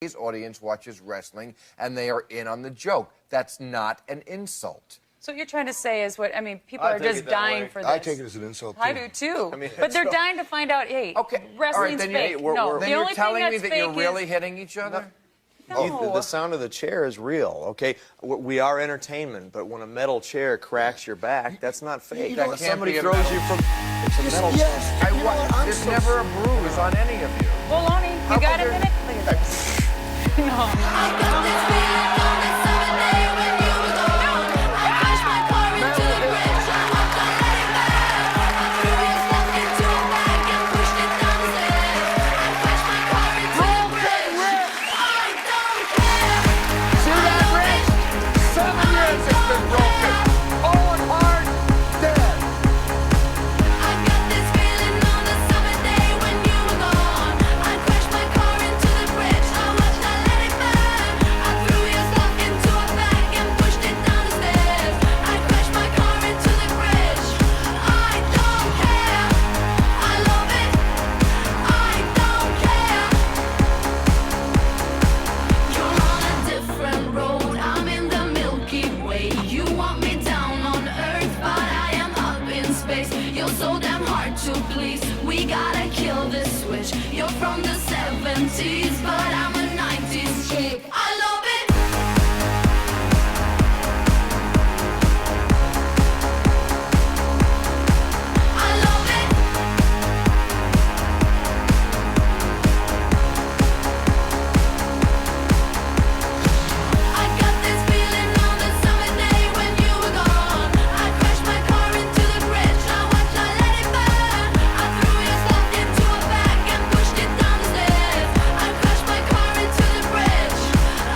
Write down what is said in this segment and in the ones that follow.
Today's audience watches wrestling and they are in on the joke. That's not an insult. So what you're trying to say is what, I mean, people are just dying for this. I take it as an insult, too. I do, too. I mean, but they're dying to find out, hey, wrestling's fake. Then you're telling me that you're really hitting each other? No. The sound of the chair is real, okay? We are entertainment, but when a metal chair cracks your back, that's not fake. That can't Somebody be a throws metal- you from... It's a metal chair. There's never a bruise on any of you. Well, Lonnie, you got a minute? Look at this. We gotta kill this switch. You're from the 70s, but I'm a 90s chick. I love it. I love it. I got this feeling on the summer day when you were gone. I crashed my car into the bridge. I watched, I let it burn. I threw your stuff into a bag and pushed it down the stairs. I crashed my car into the bridge.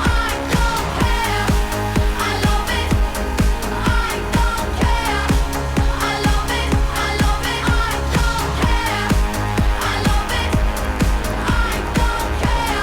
I don't care. I love it. I don't care. I love it. I love it. I don't care. I love it. I don't care.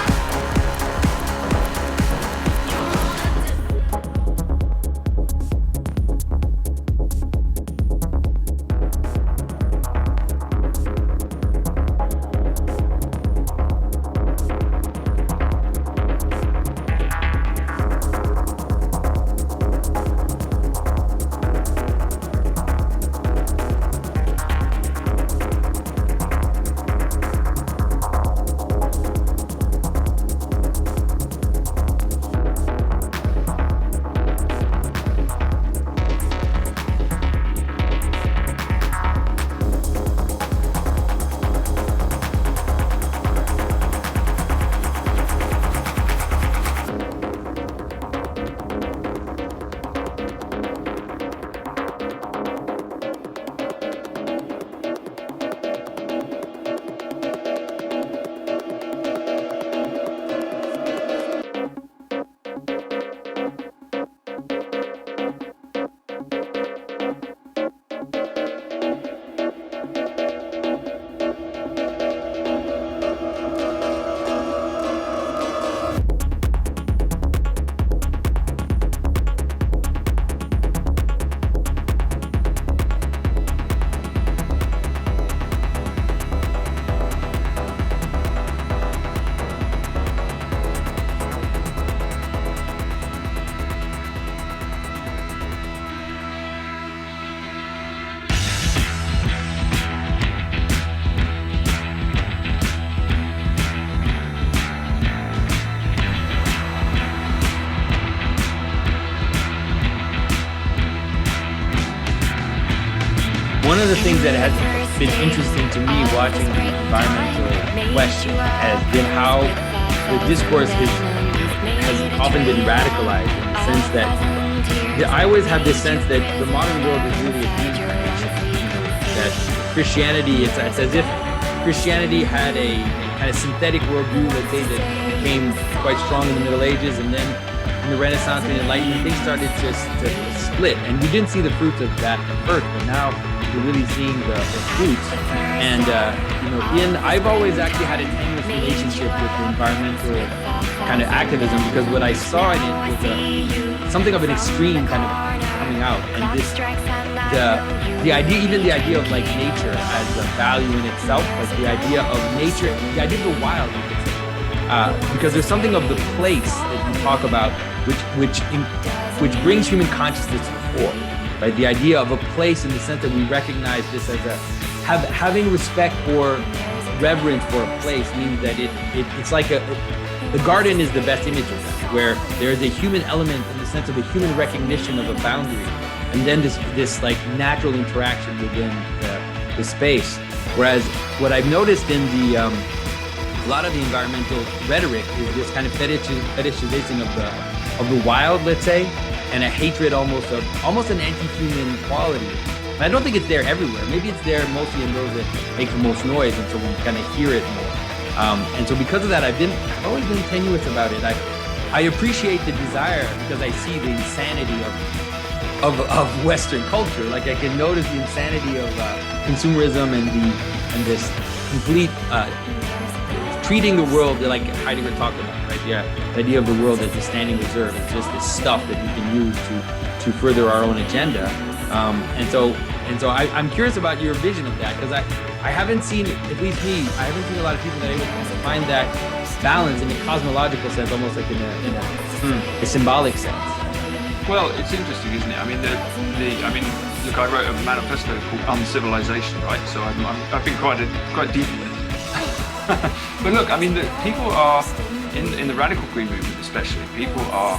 One of the things that has been interesting to me watching the environmental question has been how the discourse has often been radicalized in the sense that I always have this sense that the modern world is really a dream creation. That Christianity, it's as if Christianity had a kind of synthetic worldview, let's say, that became quite strong in the Middle Ages, and then in the Renaissance and Enlightenment, things started to split, and we didn't see the fruits of that at first, but now we're really seeing the fruits. And I've always actually had a tenuous relationship with the environmental kind of activism, because what I saw in it was something of an extreme kind of coming out, and the idea of like nature as a value in itself, like the idea of nature, the idea of the wild, you could say, because there's something of the place that you talk about, which brings human consciousness to the fore, right? The idea of a place in the sense that we recognize this as having respect or reverence for a place means that it's like the garden is the best image of that, where there is a human element in the sense of a human recognition of a boundary, and then this like natural interaction within the space. Whereas what I've noticed in a lot of the environmental rhetoric is this kind of fetishization of the wild, let's say, and a hatred almost an anti-human quality. And I don't think it's there everywhere. Maybe it's there mostly in those that make the most noise, and so we kind of hear it more. And so because of that, I've always been tenuous about it. I appreciate the desire because I see the insanity of Western culture. Like I can notice the insanity of consumerism and this complete treating the world like Heidegger talked about, right? Yeah, the idea of the world as a standing reserve. It's just this stuff that we can use to further our own agenda. And so I'm curious about your vision of that, because I haven't seen, at least me, I haven't seen a lot of people that are able to find that balance in a cosmological sense, almost like in a symbolic sense. Well, it's interesting, isn't it? I mean, look, I wrote a manifesto called Uncivilization, right? So I've been quite deep in it. But look, I mean, people are in the radical green movement, especially. People are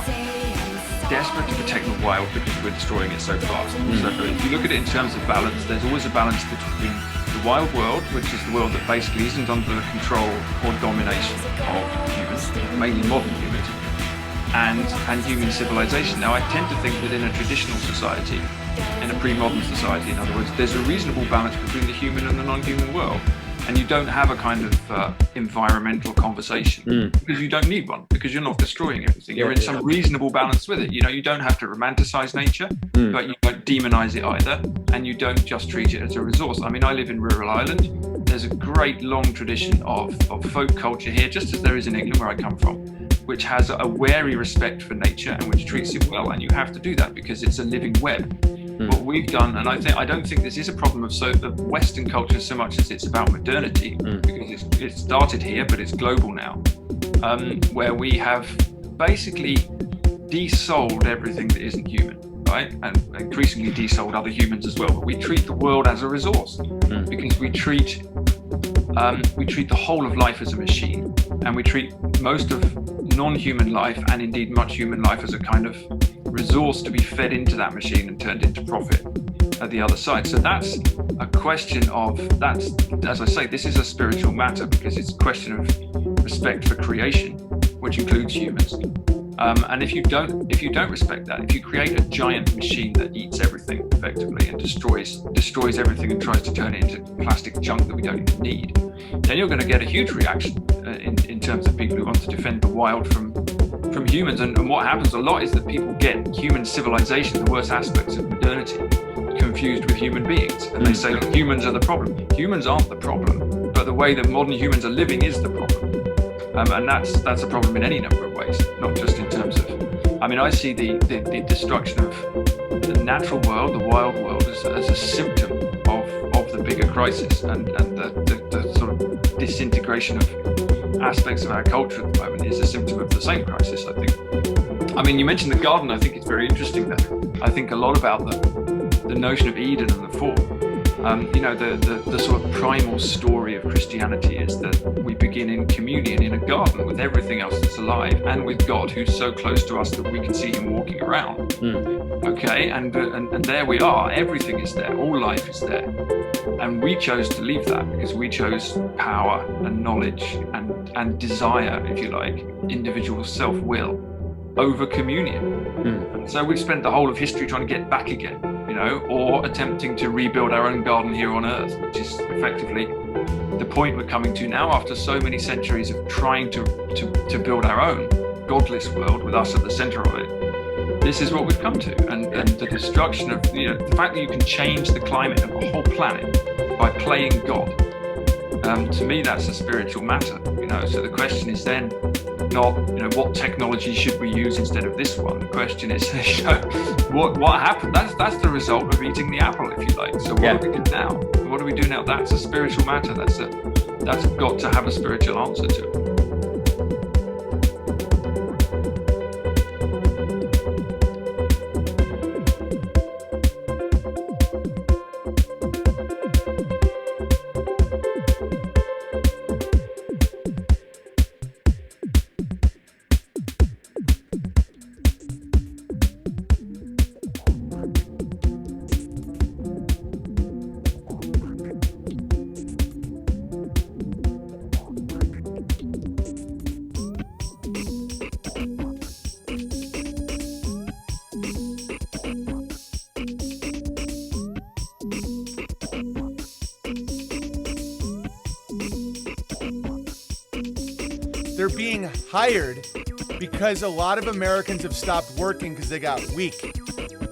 desperate to protect the wild because we're destroying it so fast. So if you look at it in terms of balance, there's always a balance between the wild world, which is the world that basically isn't under the control or domination of humans, mainly modern humans, and human civilization. Now, I tend to think that in a traditional society, in a pre-modern society, in other words, there's a reasonable balance between the human and the non-human world. And you don't have a kind of environmental conversation because you don't need one, because you're not destroying everything. You're in some reasonable balance with it. You know, you don't have to romanticize nature, but you don't demonize it either, and you don't just treat it as a resource. I mean, I live in rural Ireland. There's a great long tradition of folk culture here, just as there is in England, where I come from, which has a wary respect for nature and which treats it well. And you have to do that because it's a living web. What we've done, and I don't think this is a problem of Western culture so much as it's about modernity, because it started here, but it's global now, where we have basically desouled everything that isn't human, right? And increasingly desouled other humans as well. But we treat the world as a resource because we treat the whole of life as a machine, and we treat most of non-human life, and indeed much human life, as a kind of resource to be fed into that machine and turned into profit at the other side. So that's a question as I say, this is a spiritual matter because it's a question of respect for creation, which includes humans. And if you don't respect that, if you create a giant machine that eats everything effectively and destroys everything and tries to turn it into plastic junk that we don't even need, then you're going to get a huge reaction in terms of people who want to defend the wild from humans. And what happens a lot is that people get human civilization, the worst aspects of modernity, confused with human beings. And they say, look, humans are the problem. Humans aren't the problem, but the way that modern humans are living is the problem. And that's a problem in any number of ways, not just in terms of, I mean, I see the destruction of the natural world, the wild world, as a symptom of the bigger crisis, and the sort of disintegration of aspects of our culture at the moment is a symptom of the same crisis, I think. I mean, you mentioned the garden. I think it's very interesting that I think a lot about the notion of Eden and the fall. The sort of primal story of Christianity is that we begin in communion in a garden with everything else that's alive, and with God, who's so close to us that we can see him walking around. Okay, and there we are. Everything is there. All life is there. And we chose to leave that because we chose power and knowledge and desire, if you like, individual self-will over communion. And so we've spent the whole of history trying to get back again, or attempting to rebuild our own garden here on Earth, which is effectively the point we're coming to now after so many centuries of trying to build our own godless world with us at the center of it. This is what we've come to, and the destruction of, the fact that you can change the climate of a whole planet by playing God. To me, that's a spiritual matter, so the question is then not, what technology should we use instead of this one? The question is, what happened? That's the result of eating the apple, if you like. So what do we do now? What do we do now? That's a spiritual matter. That's got to have a spiritual answer to it. They're being hired because a lot of Americans have stopped working because they got weak.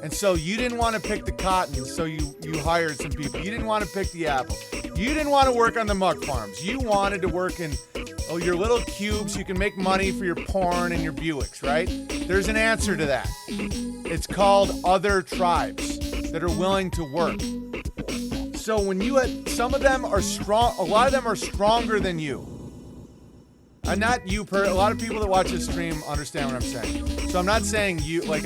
And so you didn't want to pick the cotton, so you hired some people. You didn't want to pick the apple. You didn't want to work on the muck farms. You wanted to work in your little cubes so you can make money for your porn and your Buicks, right? There's an answer to that. It's called other tribes that are willing to work. So when some of them are strong, a lot of them are stronger than you. And not you, a lot of people that watch this stream understand what I'm saying. So I'm not saying you, you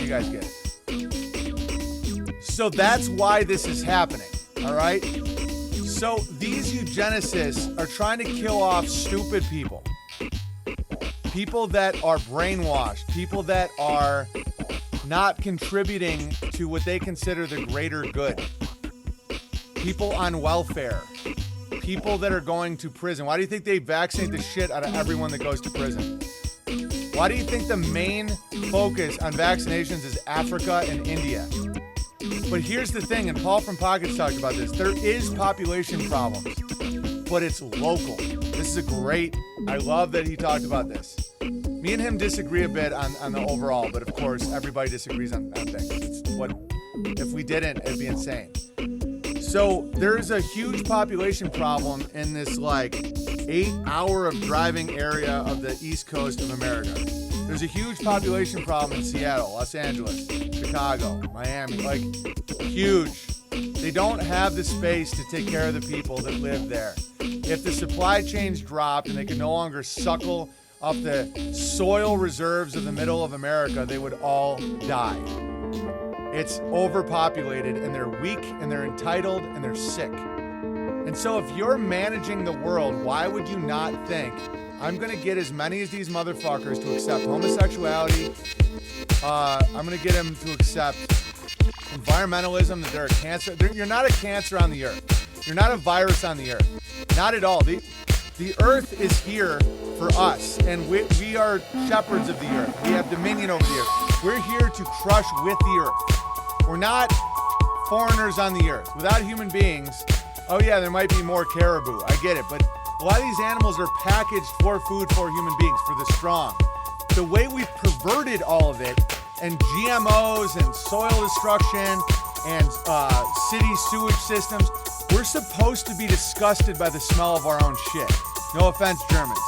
guys get it. So that's why this is happening, all right? So these eugenicists are trying to kill off stupid people. People that are brainwashed, people that are not contributing to what they consider the greater good. People on welfare. People that are going to prison. Why do you think they vaccinate the shit out of everyone that goes to prison? Why do you think the main focus on vaccinations is Africa and India? But here's the thing, and Paul from Pockets talked about this. There is population problems, but it's local. This is I love that he talked about this. Me and him disagree a bit on the overall, but of course, everybody disagrees on things. If we didn't, it'd be insane. So there's a huge population problem in this 8-hour of driving area of the East Coast of America. There's a huge population problem in Seattle, Los Angeles, Chicago, Miami, huge. They don't have the space to take care of the people that live there. If the supply chains dropped and they could no longer suckle up the soil reserves of the middle of America, they would all die. It's overpopulated, and they're weak, and they're entitled, and they're sick. And so if you're managing the world, why would you not think, I'm going to get as many of these motherfuckers to accept homosexuality, I'm going to get them to accept environmentalism, that they're a cancer. You're not a cancer on the earth. You're not a virus on the earth. Not at all. The earth is here for us, and we are shepherds of the earth. We have dominion over the earth. We're here to crush with the earth. We're not foreigners on the earth. Without human beings, oh yeah, there might be more caribou. I get it, but a lot of these animals are packaged for food for human beings, for the strong. The way we've perverted all of it, and GMOs and soil destruction and city sewage systems, we're supposed to be disgusted by the smell of our own shit. No offense, Germans.